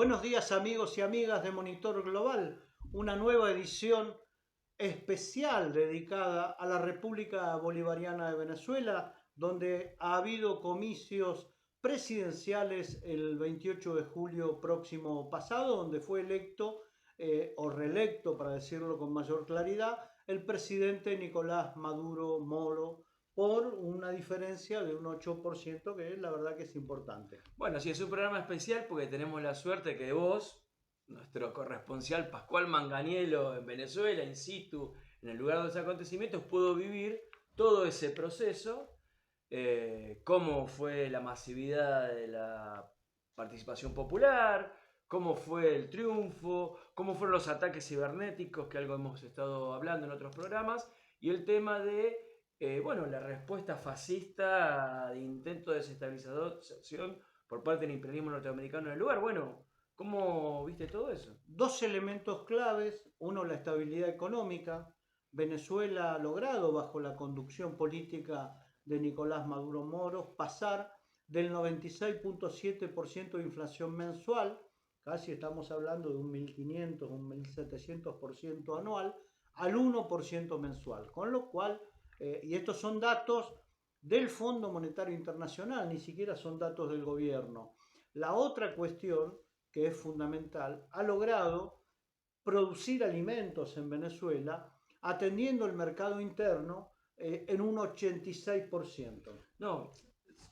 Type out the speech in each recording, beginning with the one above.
Buenos días amigos y amigas de Monitor Global, una nueva edición especial dedicada a la República Bolivariana de Venezuela, donde ha habido comicios presidenciales el 28 de julio próximo pasado, donde fue electo o reelecto, para decirlo con mayor claridad, el presidente Nicolás Maduro Moro por una diferencia de un 8%, que la verdad que es importante. Bueno, sí, es un programa especial porque tenemos la suerte que vos, nuestro corresponsal Pascual Manganiello en Venezuela, in situ, en el lugar de los acontecimientos, pudo vivir todo ese proceso, cómo fue la masividad de la participación popular, cómo fue el triunfo, cómo fueron los ataques cibernéticos, que algo hemos estado hablando en otros programas, y el tema de la respuesta fascista de intento de desestabilización por parte del imperialismo norteamericano en el lugar. Bueno, ¿cómo viste todo eso? Dos elementos claves, uno la estabilidad económica. Venezuela ha logrado, bajo la conducción política de Nicolás Maduro Moros, pasar del 96.7% de inflación mensual, casi estamos hablando de un 1.500, un 1.700% anual, al 1% mensual, con lo cual, y estos son datos del Fondo Monetario Internacional, ni siquiera son datos del gobierno. La otra cuestión que es fundamental, ha logrado producir alimentos en Venezuela atendiendo el mercado interno en un 86%. No,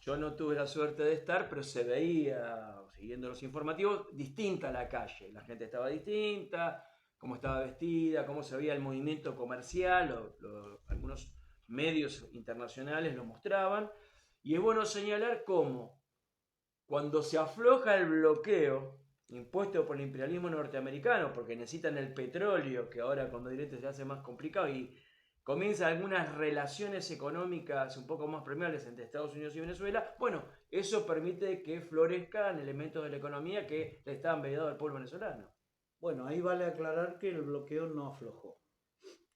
yo no tuve la suerte de estar, pero se veía, siguiendo los informativos, distinta la calle. La gente estaba distinta, cómo estaba vestida, cómo se veía el movimiento comercial, algunos medios internacionales lo mostraban. Y es bueno señalar cómo, cuando se afloja el bloqueo impuesto por el imperialismo norteamericano, porque necesitan el petróleo, que ahora con los directos se hace más complicado, y comienzan algunas relaciones económicas un poco más permeables entre Estados Unidos y Venezuela, bueno, eso permite que florezcan elementos de la economía que le estaban vedados al pueblo venezolano. Bueno, ahí vale aclarar que el bloqueo no aflojó.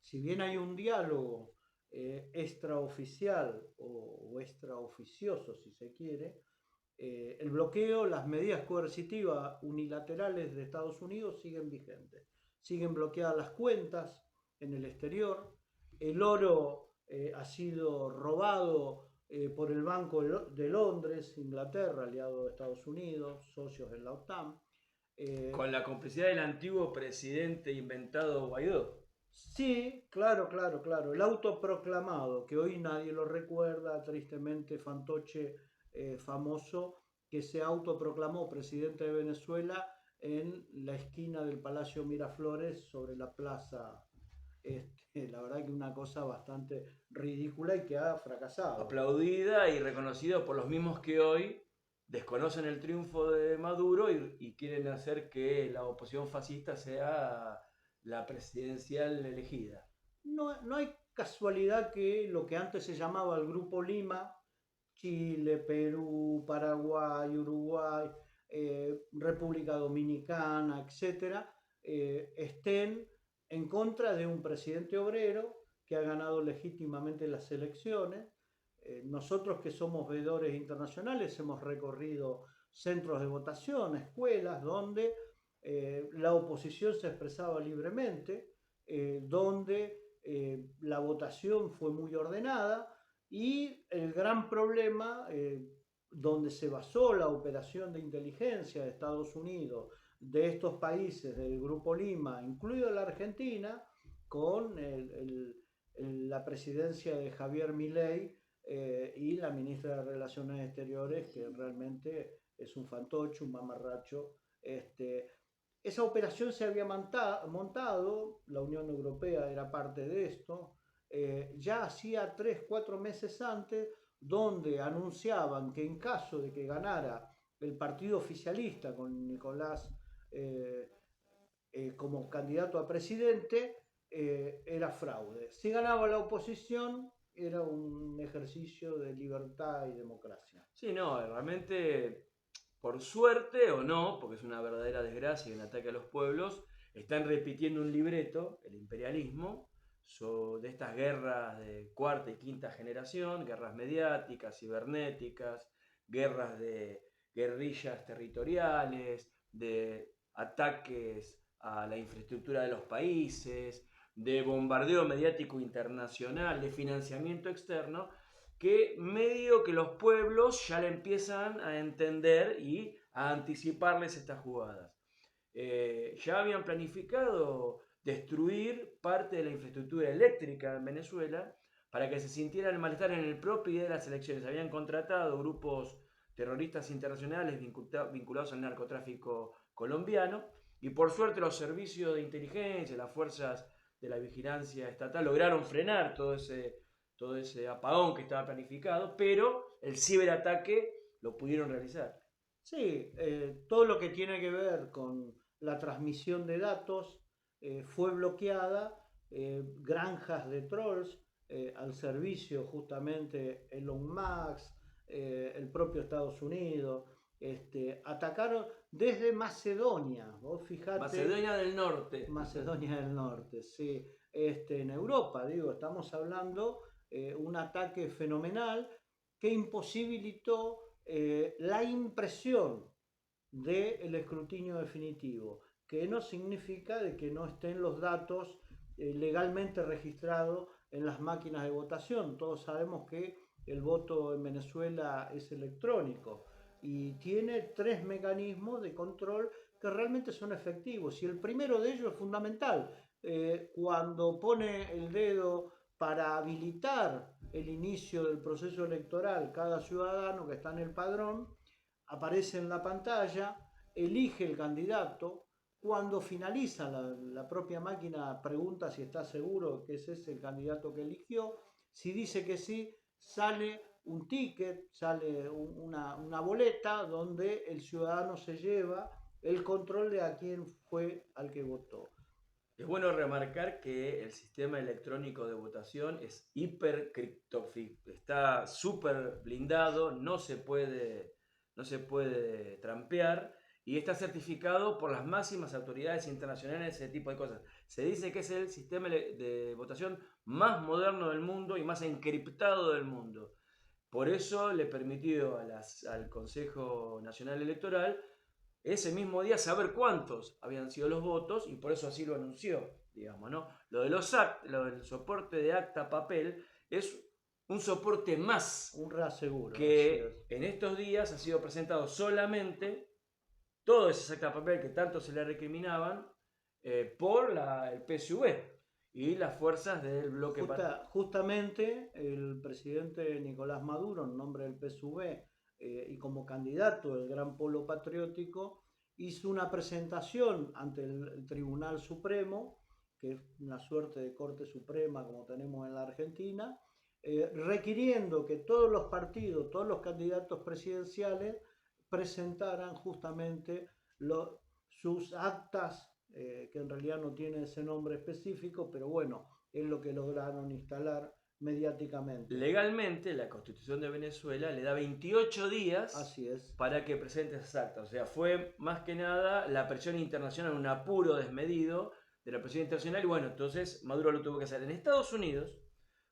Si bien hay un diálogo extraoficial o extraoficioso, si se quiere, el bloqueo, las medidas coercitivas unilaterales de Estados Unidos siguen vigentes. Siguen bloqueadas las cuentas en el exterior, el oro ha sido robado por el Banco de Londres, Inglaterra, aliado de Estados Unidos, socios de la OTAN. Con la complicidad del antiguo presidente inventado Guaidó. Sí, claro. El autoproclamado, que hoy nadie lo recuerda, tristemente fantoche famoso, que se autoproclamó presidente de Venezuela en la esquina del Palacio Miraflores sobre la plaza. La verdad que una cosa bastante ridícula y que ha fracasado. Aplaudida y reconocida por los mismos que hoy desconocen el triunfo de Maduro y quieren hacer que la oposición fascista sea la presidencial elegida. No hay casualidad que lo que antes se llamaba el Grupo Lima, Chile, Perú, Paraguay, Uruguay, República Dominicana, etcétera, estén en contra de un presidente obrero que ha ganado legítimamente las elecciones. Nosotros que somos veedores internacionales hemos recorrido centros de votación, escuelas, donde la oposición se expresaba libremente, donde la votación fue muy ordenada y el gran problema donde se basó la operación de inteligencia de Estados Unidos, de estos países del Grupo Lima, incluido la Argentina, con la presidencia de Javier Milei y la ministra de Relaciones Exteriores, que realmente es un fantoche, un mamarracho. Esa operación se había montado, la Unión Europea era parte de esto, ya hacía 3, 4 meses antes, donde anunciaban que en caso de que ganara el partido oficialista con Nicolás como candidato a presidente, era fraude. Si ganaba la oposición, era un ejercicio de libertad y democracia. Sí, no, realmente, por suerte o no, porque es una verdadera desgracia y un ataque a los pueblos, están repitiendo un libreto, el imperialismo, de estas guerras de cuarta y quinta generación, guerras mediáticas, cibernéticas, guerras de guerrillas territoriales, de ataques a la infraestructura de los países, de bombardeo mediático internacional, de financiamiento externo, que medio que los pueblos ya le empiezan a entender y a anticiparles estas jugadas. Ya habían planificado destruir parte de la infraestructura eléctrica en Venezuela para que se sintiera el malestar en el propio día de las elecciones. Habían contratado grupos terroristas internacionales vinculados al narcotráfico colombiano y por suerte los servicios de inteligencia, las fuerzas de la vigilancia estatal lograron frenar todo ese apagón que estaba planificado, pero el ciberataque lo pudieron realizar. Sí, todo lo que tiene que ver con la transmisión de datos fue bloqueada, granjas de trolls al servicio justamente Elon Musk, el propio Estados Unidos, atacaron desde Macedonia, vos fijate. Macedonia del Norte. Macedonia del Norte, sí. En Europa, digo, estamos hablando un ataque fenomenal que imposibilitó la impresión del escrutinio definitivo, que no significa de que no estén los datos legalmente registrados en las máquinas de votación. Todos sabemos que el voto en Venezuela es electrónico y tiene 3 mecanismos de control que realmente son efectivos, y el primero de ellos es fundamental. Cuando pone el dedo para habilitar el inicio del proceso electoral, cada ciudadano que está en el padrón aparece en la pantalla, elige el candidato. Cuando finaliza la propia máquina pregunta si está seguro que ese es el candidato que eligió. Si dice que sí, sale un ticket, sale una boleta donde el ciudadano se lleva el control de a quién fue al que votó. Es bueno remarcar que el sistema electrónico de votación es hipercriptofílico, está súper blindado, no se puede trampear y está certificado por las máximas autoridades internacionales en ese tipo de cosas. Se dice que es el sistema de votación más moderno del mundo y más encriptado del mundo. Por eso le permitió al Consejo Nacional Electoral ese mismo día saber cuántos habían sido los votos y por eso así lo anunció, digamos, ¿no? Lo del soporte de acta papel es un soporte más, un reaseguro, que en estos días ha sido presentado solamente todo ese acta papel que tanto se le recriminaban por el PSV y las fuerzas del bloque. Justamente el presidente Nicolás Maduro, en nombre del PSV, y como candidato del Gran Polo Patriótico, hizo una presentación ante el Tribunal Supremo, que es una suerte de Corte Suprema como tenemos en la Argentina, requiriendo que todos los partidos, todos los candidatos presidenciales presentaran justamente sus actas, que en realidad no tienen ese nombre específico, pero bueno, es lo que lograron instalar mediáticamente. Legalmente, la Constitución de Venezuela le da 28 días. Así es. Para que presente esas actas. O sea, fue más que nada la presión internacional, un apuro desmedido de la presión internacional. Y bueno, entonces Maduro lo tuvo que hacer. En Estados Unidos,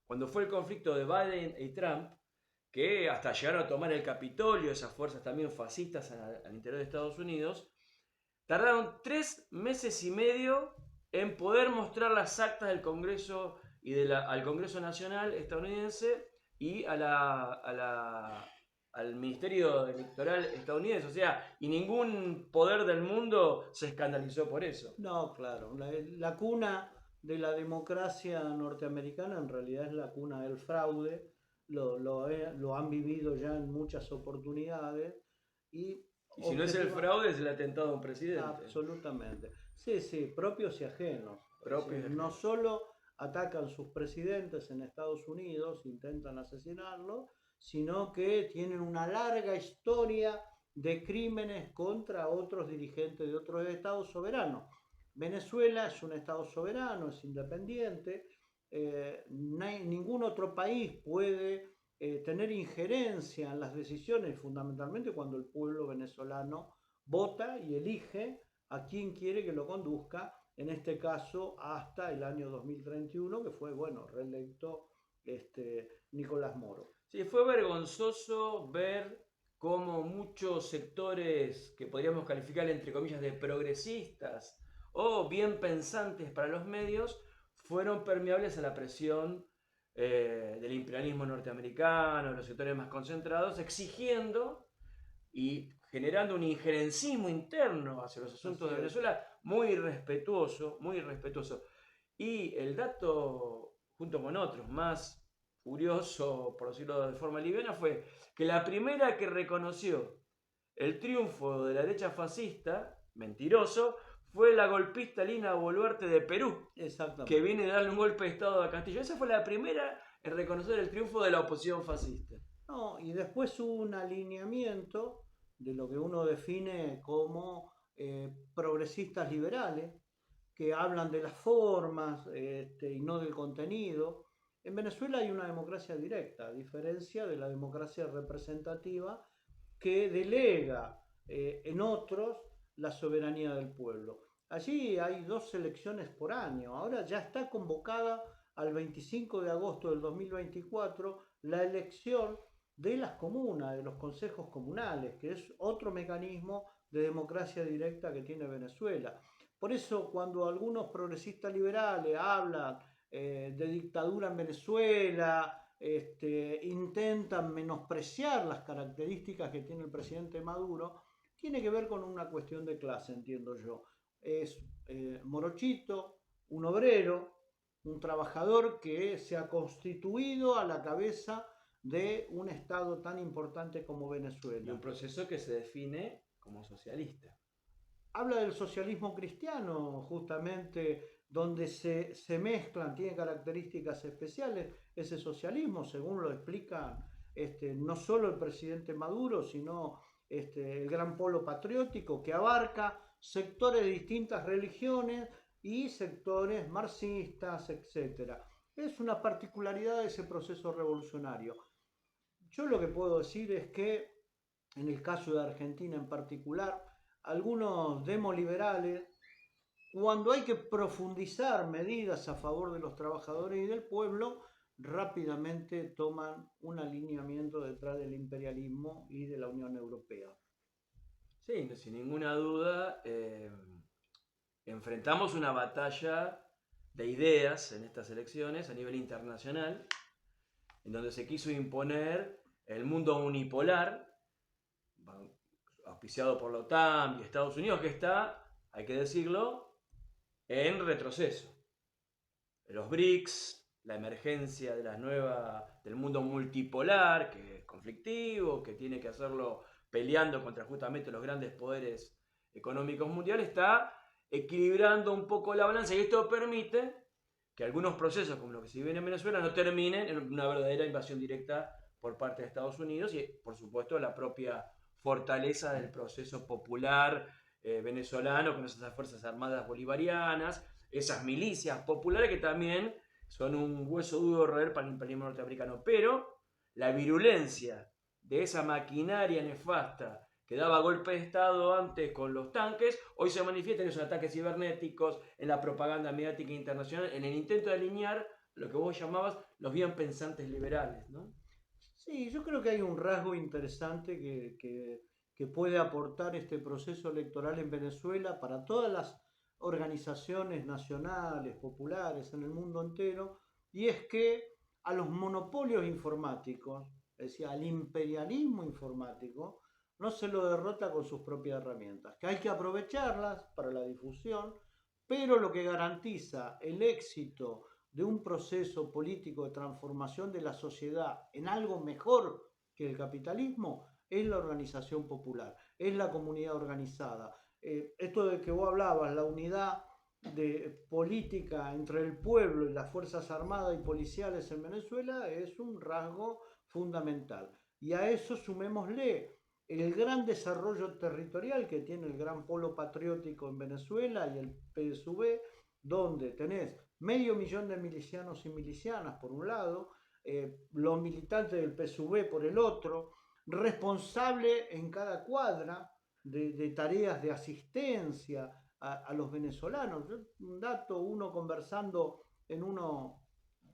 cuando fue el conflicto de Biden y Trump, que hasta llegaron a tomar el Capitolio, esas fuerzas también fascistas al interior de Estados Unidos, tardaron 3 meses y medio en poder mostrar las actas del Congreso y al Congreso Nacional estadounidense y al Ministerio Electoral estadounidense, o sea, y ningún poder del mundo se escandalizó por eso. No, claro, la cuna de la democracia norteamericana en realidad es la cuna del fraude, lo han vivido ya en muchas oportunidades y si no es el fraude, es el atentado a un presidente. Absolutamente. Sí, propios y ajenos. No solo atacan sus presidentes en Estados Unidos, intentan asesinarlo, sino que tienen una larga historia de crímenes contra otros dirigentes de otros estados soberanos. Venezuela es un estado soberano, es independiente, ningún otro país puede tener injerencia en las decisiones, fundamentalmente cuando el pueblo venezolano vota y elige a quien quiere que lo conduzca, en este caso hasta el año 2031, que fue, reelecto Nicolás Maduro. Sí, fue vergonzoso ver cómo muchos sectores que podríamos calificar entre comillas de progresistas o bien pensantes para los medios fueron permeables a la presión del imperialismo norteamericano, de los sectores más concentrados, exigiendo y generando un injerencismo interno hacia los asuntos de Venezuela muy respetuoso, muy respetuoso. Y el dato, junto con otros, más curioso, por decirlo de forma liviana, fue que la primera que reconoció el triunfo de la derecha fascista, mentiroso, fue la golpista Lina Boluarte de Perú, que viene a darle un golpe de Estado a Castillo. Esa fue la primera en reconocer el triunfo de la oposición fascista. No, y después hubo un alineamiento de lo que uno define como progresistas liberales, que hablan de las formas y no del contenido. En Venezuela hay una democracia directa, a diferencia de la democracia representativa que delega en otros la soberanía del pueblo. Allí hay 2 elecciones por año. Ahora ya está convocada al 25 de agosto del 2024 la elección de las comunas, de los consejos comunales, que es otro mecanismo de democracia directa que tiene Venezuela. Por eso cuando algunos progresistas liberales hablan de dictadura en Venezuela, intentan menospreciar las características que tiene el presidente Maduro, tiene que ver con una cuestión de clase, entiendo yo. Es morochito, un obrero, un trabajador que se ha constituido a la cabeza de un Estado tan importante como Venezuela. Y un proceso que se define como socialista. Habla del socialismo cristiano, justamente, donde se mezclan, tiene características especiales ese socialismo, según lo explican no solo el presidente Maduro, sino el gran polo patriótico que abarca sectores de distintas religiones y sectores marxistas, etc. Es una particularidad de ese proceso revolucionario. Yo lo que puedo decir es que, en el caso de Argentina en particular, algunos demoliberales, cuando hay que profundizar medidas a favor de los trabajadores y del pueblo, rápidamente toman un alineamiento detrás del imperialismo y de la Unión Europea. Sí, sin ninguna duda, enfrentamos una batalla de ideas en estas elecciones a nivel internacional, en donde se quiso imponer el mundo unipolar, auspiciado por la OTAN y Estados Unidos, que está, hay que decirlo, en retroceso. Los BRICS, la emergencia de del mundo multipolar, que es conflictivo, que tiene que hacerlo peleando contra justamente los grandes poderes económicos mundiales, está equilibrando un poco la balanza, y esto permite que algunos procesos, como lo que se vive en Venezuela, no terminen en una verdadera invasión directa por parte de Estados Unidos y, por supuesto, la propia fortaleza del proceso popular venezolano con esas fuerzas armadas bolivarianas, esas milicias populares que también son un hueso duro de roer para el imperialismo norteamericano. Pero la virulencia de esa maquinaria nefasta que daba golpe de Estado antes con los tanques, hoy se manifiesta en esos ataques cibernéticos, en la propaganda mediática internacional, en el intento de alinear lo que vos llamabas los bien pensantes liberales, ¿no? Sí, yo creo que hay un rasgo interesante que puede aportar este proceso electoral en Venezuela para todas las organizaciones nacionales, populares en el mundo entero, y es que a los monopolios informáticos, es decir, al imperialismo informático, no se lo derrota con sus propias herramientas, que hay que aprovecharlas para la difusión, pero lo que garantiza el éxito de un proceso político de transformación de la sociedad en algo mejor que el capitalismo es la organización popular, es la comunidad organizada. Esto de que vos hablabas, la unidad de política entre el pueblo y las fuerzas armadas y policiales en Venezuela es un rasgo fundamental. Y a eso sumémosle el gran desarrollo territorial que tiene el gran polo patriótico en Venezuela y el PSUV, donde tenés 500.000 de milicianos y milicianas por un lado, los militantes del PSUV por el otro, responsable en cada cuadra de tareas de asistencia a los venezolanos. Un dato, uno conversando en uno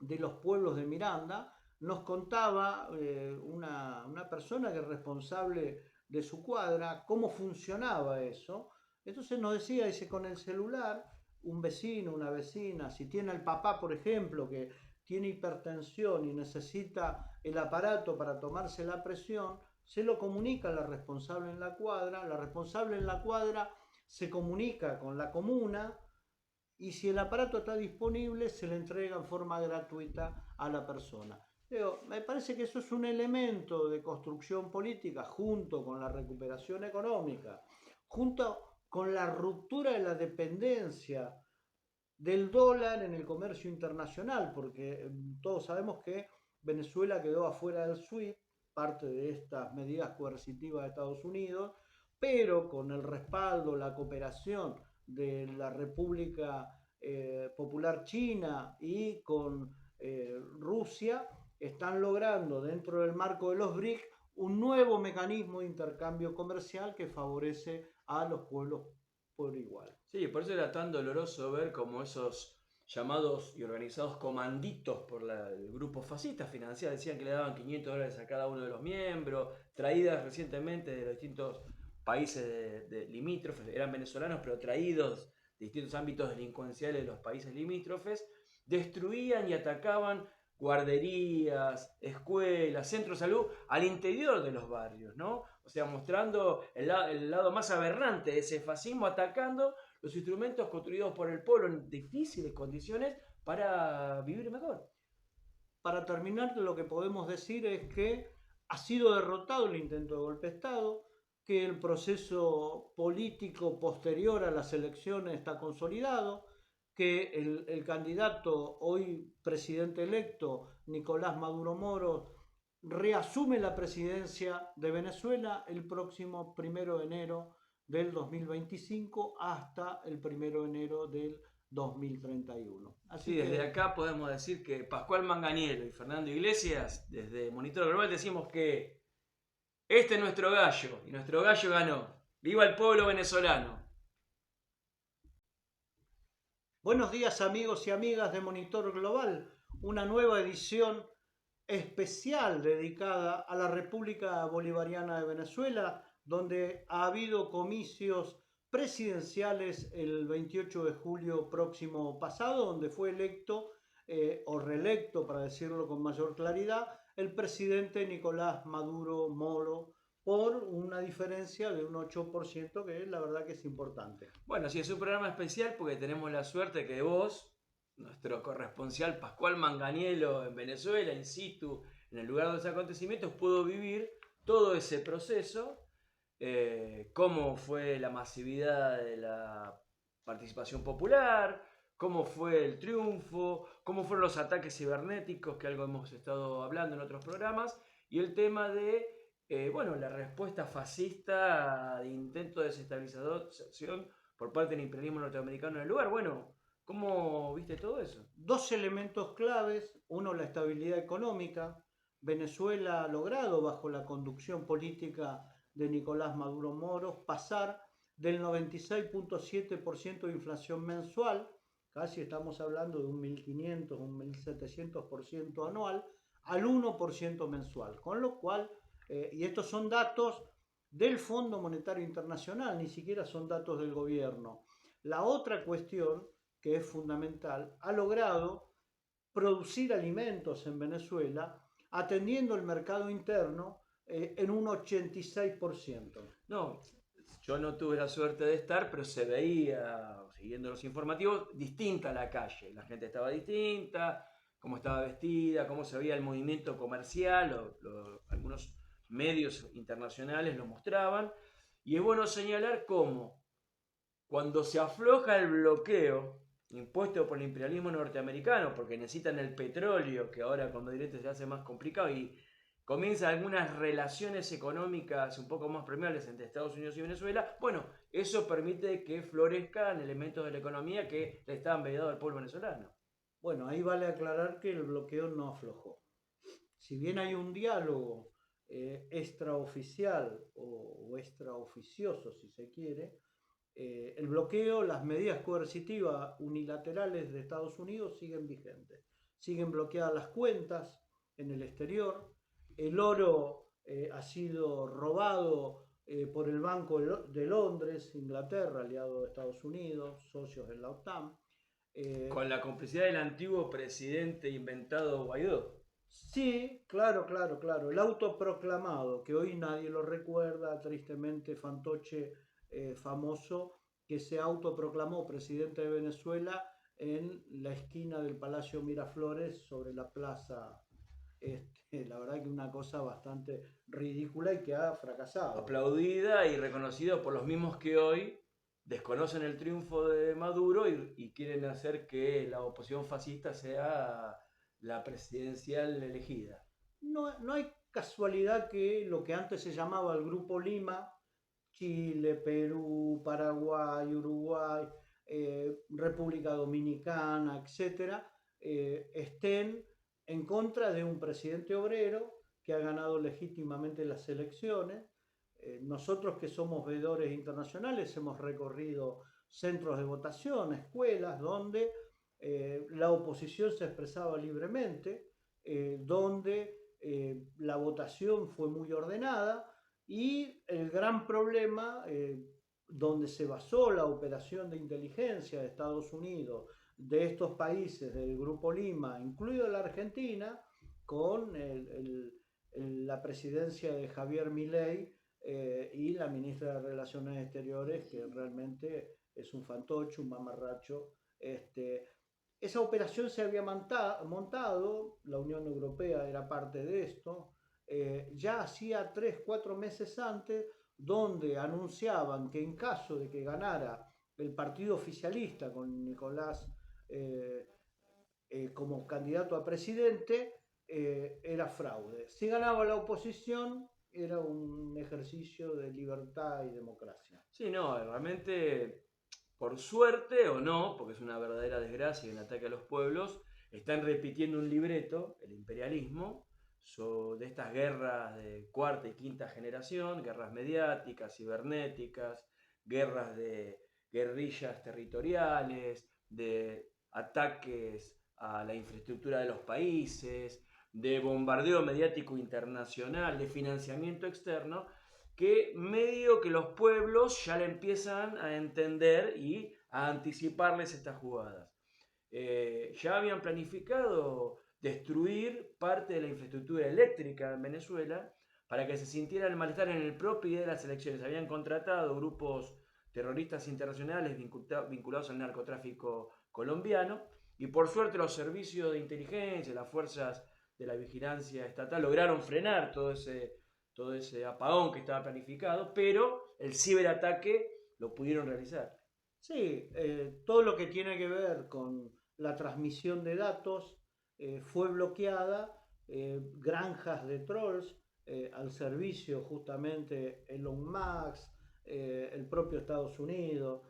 de los pueblos de Miranda, nos contaba una persona que es responsable de su cuadra cómo funcionaba eso. Entonces nos decía, dice, con el celular, un vecino, una vecina, si tiene al papá, por ejemplo, que tiene hipertensión y necesita el aparato para tomarse la presión, se lo comunica a la responsable en la responsable en la cuadra se comunica con la comuna y si el aparato está disponible se le entrega en forma gratuita a la persona. Me parece que eso es un elemento de construcción política junto con la recuperación económica, junto con la ruptura de la dependencia del dólar en el comercio internacional, porque todos sabemos que Venezuela quedó afuera del SWIFT, parte de estas medidas coercitivas de Estados Unidos, pero con el respaldo, la cooperación de la República Popular China y con Rusia, están logrando dentro del marco de los BRIC un nuevo mecanismo de intercambio comercial que favorece a los pueblos por igual. Sí, por eso era tan doloroso ver cómo esos llamados y organizados comanditos por el grupo fascista financiero decían que le daban $500 a cada uno de los miembros, traídas recientemente de los distintos países limítrofes, eran venezolanos pero traídos de distintos ámbitos delincuenciales de los países limítrofes, destruían y atacaban guarderías, escuelas, centros de salud al interior de los barrios, ¿no? O sea, mostrando el lado más aberrante de ese fascismo, atacando los instrumentos construidos por el pueblo en difíciles condiciones para vivir mejor. Para terminar, lo que podemos decir es que ha sido derrotado el intento de golpe de Estado, que el proceso político posterior a las elecciones está consolidado, que el candidato, hoy presidente electo, Nicolás Maduro Moro, reasume la presidencia de Venezuela el próximo 1 de enero del 2025 hasta el 1 de enero del 2031. Así sí, desde acá podemos decir que Pascual Manganiello y Fernando Iglesias, desde Monitor Global, decimos que este es nuestro gallo y nuestro gallo ganó. ¡Viva el pueblo venezolano! Buenos días amigos y amigas de Monitor Global, una nueva edición especial dedicada a la República Bolivariana de Venezuela, donde ha habido comicios presidenciales el 28 de julio próximo pasado, donde fue electo o reelecto, para decirlo con mayor claridad, el presidente Nicolás Maduro Moro, por una diferencia de un 8%, que la verdad que es importante. Bueno, sí, es un programa especial porque tenemos la suerte que vos, nuestro corresponsal Pascual Manganiello en Venezuela, in situ, en el lugar de los acontecimientos, pudo vivir todo ese proceso, cómo fue la masividad de la participación popular, cómo fue el triunfo, cómo fueron los ataques cibernéticos, que algo hemos estado hablando en otros programas, y el tema de la respuesta fascista de intento de desestabilización por parte del imperialismo norteamericano en el lugar. Bueno, ¿cómo viste todo eso? Dos elementos claves. Uno, la estabilidad económica. Venezuela ha logrado, bajo la conducción política de Nicolás Maduro Moro, pasar del 96.7% de inflación mensual, casi estamos hablando de un 1.500, un 1.700% anual, al 1% mensual, con lo cual y estos son datos del Fondo Monetario Internacional, ni siquiera son datos del gobierno. La otra cuestión, que es fundamental, ha logrado producir alimentos en Venezuela atendiendo el mercado interno en un 86%. No, yo no tuve la suerte de estar, pero se veía, siguiendo los informativos, distinta la calle. La gente estaba distinta, cómo estaba vestida, cómo se veía el movimiento comercial, algunos medios internacionales lo mostraban, y es bueno señalar cómo cuando se afloja el bloqueo impuesto por el imperialismo norteamericano, porque necesitan el petróleo, que ahora con los directos se hace más complicado, y comienzan algunas relaciones económicas un poco más permeables entre Estados Unidos y Venezuela, bueno, eso permite que florezcan elementos de la economía que le estaban vedados al pueblo venezolano. Bueno, ahí vale aclarar que el bloqueo no aflojó. Si bien hay un diálogo extraoficial o extraoficioso, si se quiere, el bloqueo, las medidas coercitivas unilaterales de Estados Unidos siguen vigentes. Siguen bloqueadas las cuentas en el exterior. El oro ha sido robado por el Banco de Londres, Inglaterra, aliado de Estados Unidos, socios de la OTAN. Con la complicidad del antiguo presidente inventado Guaidó. Sí, claro, claro, claro. El autoproclamado, que hoy nadie lo recuerda, tristemente fantoche famoso, que se autoproclamó presidente de Venezuela en la esquina del Palacio Miraflores sobre la plaza. La verdad que una cosa bastante ridícula y que ha fracasado. Aplaudida y reconocida por los mismos que hoy desconocen el triunfo de Maduro y quieren hacer que la oposición fascista sea la presidencial elegida. No hay casualidad que lo que antes se llamaba el Grupo Lima, Chile, Perú, Paraguay, Uruguay, República Dominicana, etcétera, estén en contra de un presidente obrero que ha ganado legítimamente las elecciones. Nosotros que somos veedores internacionales hemos recorrido centros de votación, escuelas, donde la oposición se expresaba libremente, donde la votación fue muy ordenada y el gran problema donde se basó la operación de inteligencia de Estados Unidos, de estos países del Grupo Lima, incluido la Argentina, con la presidencia de Javier Milei y la ministra de Relaciones Exteriores, que realmente es un fantoche, un mamarracho. Esa operación se había montado, la Unión Europea era parte de esto, ya hacía 3-4 meses antes, donde anunciaban que en caso de que ganara el partido oficialista con Nicolás como candidato a presidente, era fraude. Si ganaba la oposición, era un ejercicio de libertad y democracia. Sí, no, realmente, por suerte o no, porque es una verdadera desgracia y un ataque a los pueblos, están repitiendo un libreto, el imperialismo, de estas guerras de cuarta y quinta generación, guerras mediáticas, cibernéticas, guerras de guerrillas territoriales, de ataques a la infraestructura de los países, de bombardeo mediático internacional, de financiamiento externo, que medio que los pueblos ya le empiezan a entender y a anticiparles estas jugadas. Ya habían planificado destruir parte de la infraestructura eléctrica en Venezuela para que se sintiera el malestar en el propio día de las elecciones. Habían contratado grupos terroristas internacionales vinculados al narcotráfico colombiano y por suerte los servicios de inteligencia, las fuerzas de la vigilancia estatal lograron frenar todo ese apagón que estaba planificado, pero el ciberataque lo pudieron realizar. Sí, todo lo que tiene que ver con la transmisión de datos fue bloqueada, granjas de trolls al servicio justamente Elon Musk, el propio Estados Unidos,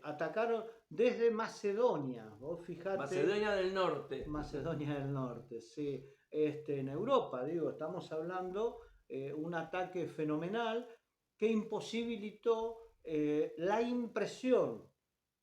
atacaron desde Macedonia, vos fijate. Macedonia del Norte. Macedonia del Norte, sí. En Europa, digo, estamos hablando un ataque fenomenal que imposibilitó la impresión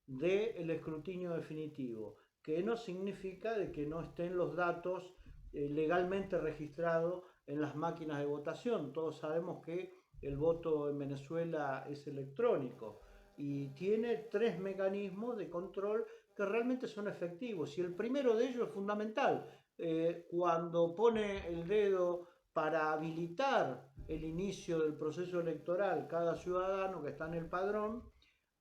del escrutinio definitivo, que no significa de que no estén los datos legalmente registrados en las máquinas de votación. Todos sabemos que el voto en Venezuela es electrónico y tiene 3 mecanismos de control que realmente son efectivos, y el primero de ellos es fundamental. Cuando pone el dedo para habilitar el inicio del proceso electoral, cada ciudadano que está en el padrón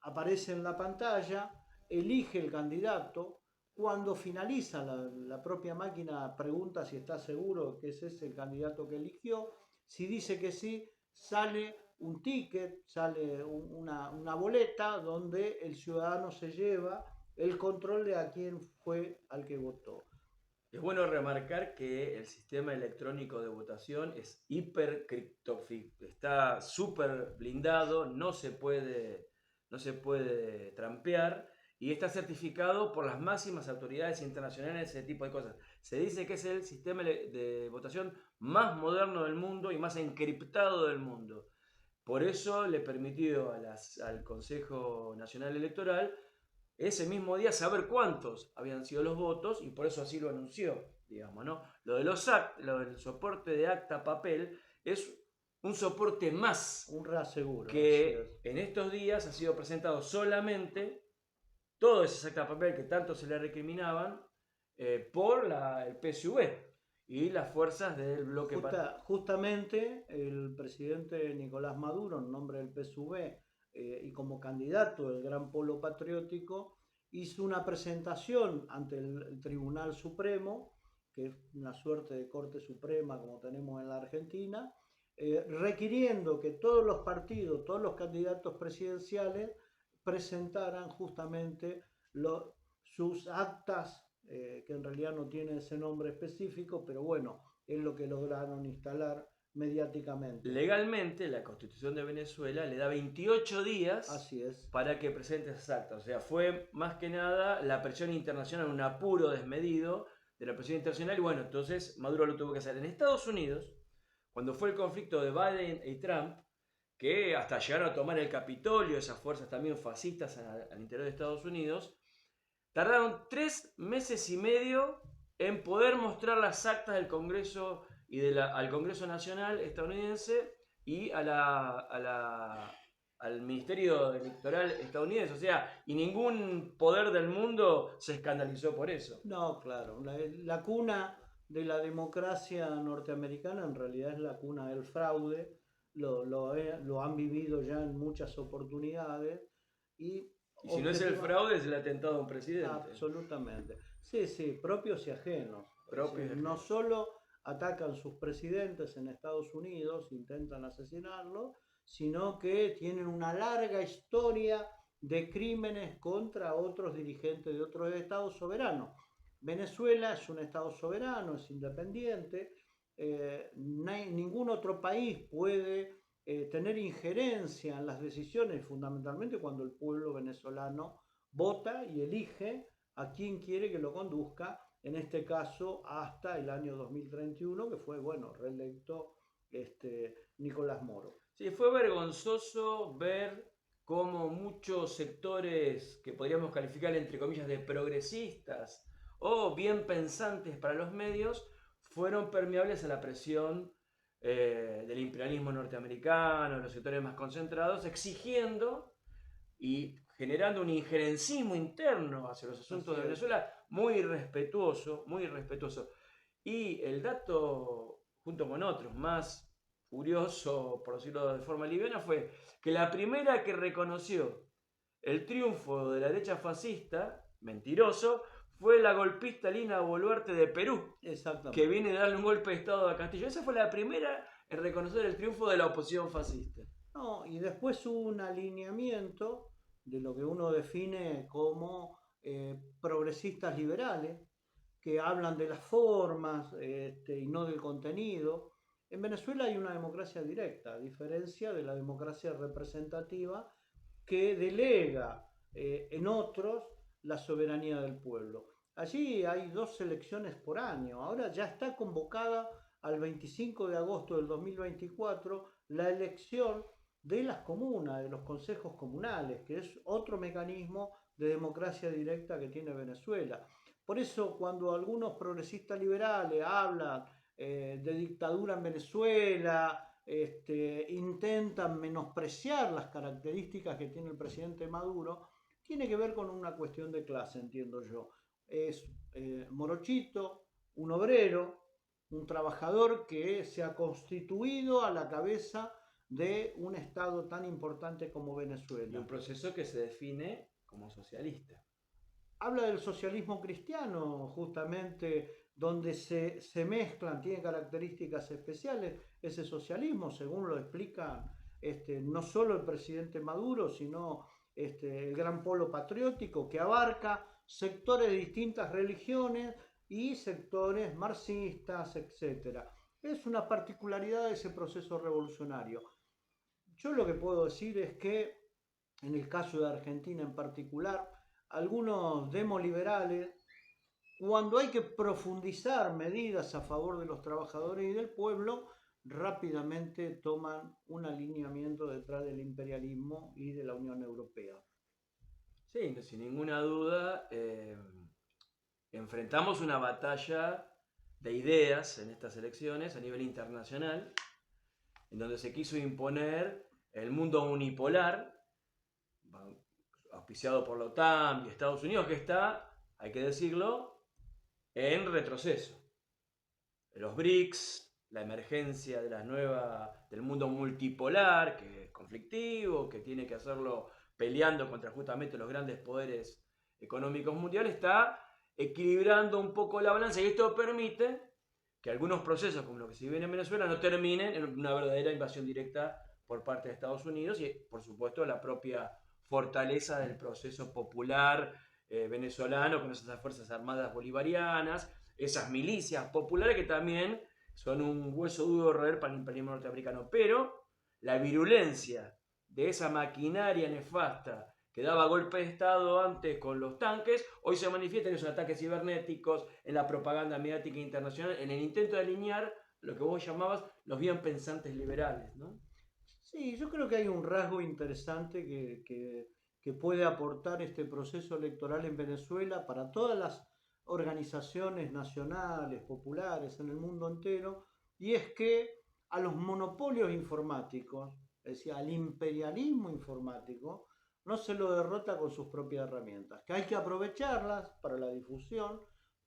aparece en la pantalla, elige el candidato. Cuando finaliza la propia máquina pregunta si está seguro que ese es el candidato que eligió. Si dice que sí, sale un ticket, sale una boleta donde el ciudadano se lleva el control de a quién fue al que votó. Es bueno remarcar que el sistema electrónico de votación es hipercriptofílico, está súper blindado, no se puede trampear y está certificado por las máximas autoridades internacionales, ese tipo de cosas. Se dice que es el sistema de votación más moderno del mundo y más encriptado del mundo. Por eso le permitió al Consejo Nacional Electoral ese mismo día saber cuántos habían sido los votos y por eso así lo anunció. digamos, ¿no? Lo del soporte de acta papel es un soporte más Un reaseguro. que en estos días ha sido presentado solamente todo ese acta papel que tanto se le recriminaban por el PSUV y las fuerzas del bloque Justamente el presidente Nicolás Maduro, en nombre del PSUV y como candidato del Gran Polo Patriótico, hizo una presentación ante el Tribunal Supremo, que es una suerte de Corte Suprema como tenemos en la Argentina, requiriendo que todos los partidos, todos los candidatos presidenciales presentaran justamente sus actas, que en realidad no tienen ese nombre específico, pero bueno, es lo que lograron instalar mediáticamente. Legalmente, la Constitución de Venezuela le da 28 días Así es. para que presente esas actas. O sea, fue más que nada la presión internacional, un apuro desmedido de la presión internacional, y bueno, entonces Maduro lo tuvo que hacer. En Estados Unidos, cuando fue el conflicto de Biden y Trump, que hasta llegaron a tomar el Capitolio, esas fuerzas también fascistas al interior de Estados Unidos, tardaron 3 meses y medio en poder mostrar las actas del Congreso y al Congreso Nacional estadounidense y al Ministerio Electoral estadounidense. O sea, y ningún poder del mundo se escandalizó por eso. No, claro. La cuna de la democracia norteamericana en realidad es la cuna del fraude. Lo han vivido ya en muchas oportunidades. Y si no es el fraude, es el atentado a un presidente. Absolutamente. Sí, sí, propios y ajenos. No solo atacan sus presidentes en Estados Unidos, intentan asesinarlos, sino que tienen una larga historia de crímenes contra otros dirigentes de otros estados soberanos. Venezuela es un estado soberano, es independiente, ningún otro país puede tener injerencia en las decisiones, fundamentalmente cuando el pueblo venezolano vota y elige a quien quiere que lo conduzca, en este caso hasta el año 2031, que fue, bueno, reelecto Nicolás Moro. Sí, fue vergonzoso ver cómo muchos sectores que podríamos calificar entre comillas de progresistas o bien pensantes para los medios fueron permeables a la presión del imperialismo norteamericano, los sectores más concentrados, exigiendo y generando un injerencismo interno hacia los asuntos de Venezuela muy irrespetuoso, muy irrespetuoso. Y el dato, junto con otros más curioso, por decirlo de forma liviana, fue que la primera que reconoció el triunfo de la derecha fascista, mentiroso, fue la golpista Lina Boluarte de Perú, que viene de darle un golpe de estado a Castillo. Esa fue la primera en reconocer el triunfo de la oposición fascista. No, y después hubo un alineamiento de lo que uno define como progresistas liberales, que hablan de las formas y no del contenido. En Venezuela hay una democracia directa, a diferencia de la democracia representativa que delega en otros la soberanía del pueblo. Allí hay 2 elecciones por año. Ahora ya está convocada al 25 de agosto del 2024 la elección de las comunas, de los consejos comunales, que es otro mecanismo de democracia directa que tiene Venezuela. Por eso cuando algunos progresistas liberales hablan de dictadura en Venezuela, intentan menospreciar las características que tiene el presidente Maduro, tiene que ver con una cuestión de clase, entiendo yo. Es morochito, un obrero, un trabajador que se ha constituido a la cabeza de un estado tan importante como Venezuela. Y un proceso que se define como socialista. Habla del socialismo cristiano, justamente, donde se mezclan, tiene características especiales ese socialismo, según lo explica no solo el presidente Maduro, sino el Gran Polo Patriótico, que abarca sectores de distintas religiones y sectores marxistas, etc. Es una particularidad de ese proceso revolucionario. Yo lo que puedo decir es que, en el caso de Argentina en particular, algunos demoliberales, cuando hay que profundizar medidas a favor de los trabajadores y del pueblo, rápidamente toman un alineamiento detrás del imperialismo y de la Unión Europea. Sí, sin ninguna duda, enfrentamos una batalla de ideas en estas elecciones a nivel internacional, en donde se quiso imponer el mundo unipolar, auspiciado por la OTAN y Estados Unidos, que está, hay que decirlo, en retroceso. Los BRICS, la emergencia de del mundo multipolar, que es conflictivo, que tiene que hacerlo peleando contra justamente los grandes poderes económicos mundiales, está equilibrando un poco la balanza, y esto permite que algunos procesos, como lo que se vive en Venezuela, no terminen en una verdadera invasión directa por parte de Estados Unidos y, por supuesto, la propia fortaleza del proceso popular venezolano con esas fuerzas armadas bolivarianas, esas milicias populares que también son un hueso duro de roer para el imperialismo norteamericano. Pero la virulencia de esa maquinaria nefasta que daba golpe de Estado antes con los tanques, hoy se manifiesta en esos ataques cibernéticos, en la propaganda mediática internacional, en el intento de alinear lo que vos llamabas los bien pensantes liberales, ¿no? Sí, yo creo que hay un rasgo interesante que puede aportar este proceso electoral en Venezuela para todas las organizaciones nacionales, populares en el mundo entero, y es que a los monopolios informáticos, es decir, al imperialismo informático, no se lo derrota con sus propias herramientas, que hay que aprovecharlas para la difusión,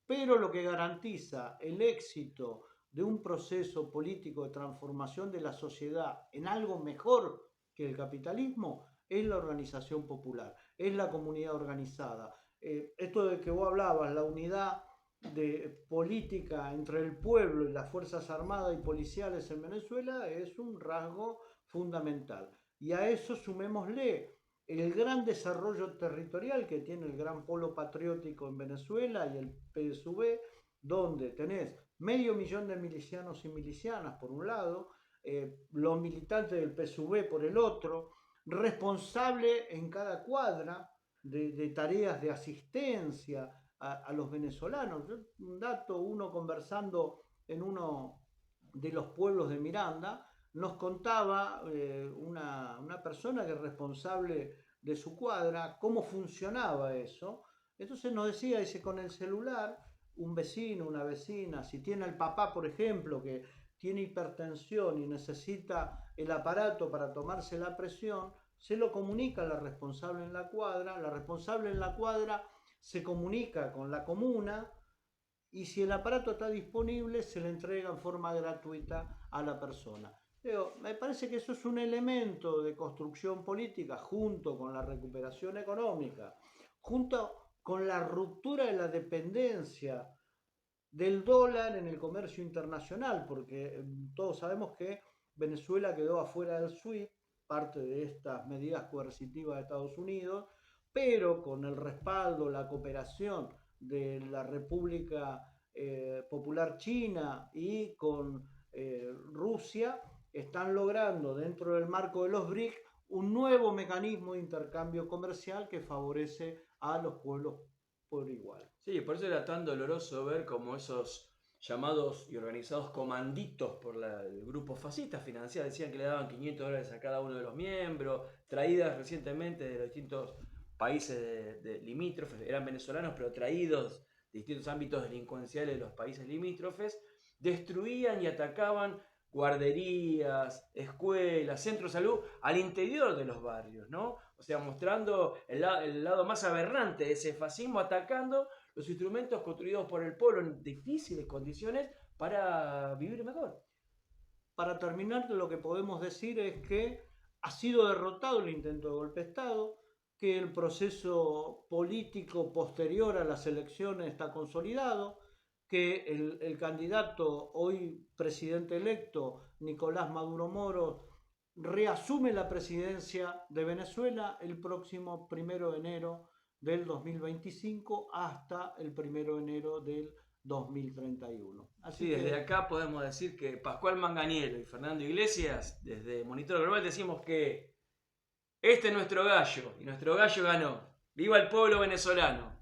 pero lo que garantiza el éxito de un proceso político de transformación de la sociedad en algo mejor que el capitalismo es la organización popular, es la comunidad organizada. Esto de que vos hablabas, la unidad de política entre el pueblo y las fuerzas armadas y policiales en Venezuela es un rasgo fundamental. Y a eso sumémosle el gran desarrollo territorial que tiene el gran polo patriótico en Venezuela y el PSUV, donde tenés 500.000 de milicianos y milicianas por un lado, los militantes del PSUV por el otro, responsable en cada cuadra de tareas de asistencia a los venezolanos. Un dato, uno conversando en uno de los pueblos de Miranda, nos contaba una persona que es responsable de su cuadra, cómo funcionaba eso. Entonces nos decía, dice, con el celular, un vecino, una vecina, si tiene al papá, por ejemplo, que tiene hipertensión y necesita el aparato para tomarse la presión, se lo comunica a la responsable en la responsable en la cuadra se comunica con la comuna, y si el aparato está disponible se le entrega en forma gratuita a la persona. Me parece que eso es un elemento de construcción política junto con la recuperación económica, junto con la ruptura de la dependencia del dólar en el comercio internacional, porque todos sabemos que Venezuela quedó afuera del SWIFT, parte de estas medidas coercitivas de Estados Unidos, pero con el respaldo, la cooperación de la República Popular China y con Rusia, están logrando dentro del marco de los BRICS un nuevo mecanismo de intercambio comercial que favorece a los pueblos por igual. Sí, por eso era tan doloroso ver cómo esos llamados y organizados comanditos por el grupo fascista financiero decían que le daban $500 a cada uno de los miembros, traídas recientemente de los distintos países de limítrofes, eran venezolanos pero traídos de distintos ámbitos delincuenciales de los países limítrofes, destruían y atacaban guarderías, escuelas, centros de salud al interior de los barrios, ¿no? O sea, mostrando el lado más aberrante de ese fascismo, atacando los instrumentos construidos por el pueblo en difíciles condiciones para vivir mejor. Para terminar, lo que podemos decir es que ha sido derrotado el intento de golpe de Estado, que el proceso político posterior a las elecciones está consolidado, que el candidato, hoy presidente electo, Nicolás Maduro Moro, reasume la presidencia de Venezuela el próximo 1 de enero del 2025 hasta el 1 de enero del 2031. Así sí, desde acá podemos decir que Pascual Manganiello y Fernando Iglesias, desde Monitor Global, decimos que este es nuestro gallo y nuestro gallo ganó. ¡Viva el pueblo venezolano!